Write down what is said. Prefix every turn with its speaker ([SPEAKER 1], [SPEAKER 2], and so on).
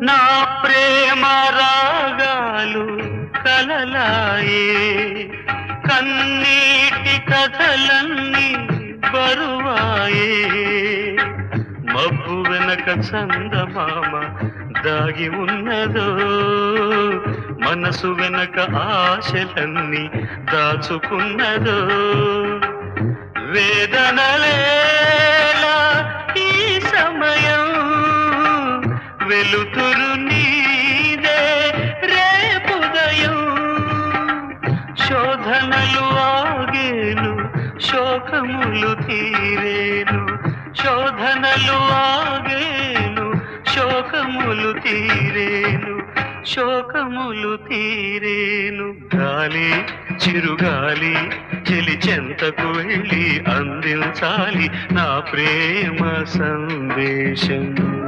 [SPEAKER 1] నా ప్రేమ రాగాలు కలలాయే, కన్నీటి కథలన్నీ బరువాయే. మబ్బు వెనక చందమామ దాగి ఉన్నదో, మనసు వెనక ఆశలన్నీ దాచుకున్నదో. వేదనలేలా ఈ సమయం, వెలుతురు నీదే రేపుదయం. శోధనలు ఆగేను, శోకములు తీరేను. శోధనలు ఆగేను, శోకములు తీరేను. శోకములు తీరేను. గాలి చిరుగాలి చెలి చెంతకు వెళ్ళి అందించాలి నా ప్రేమ సందేశం.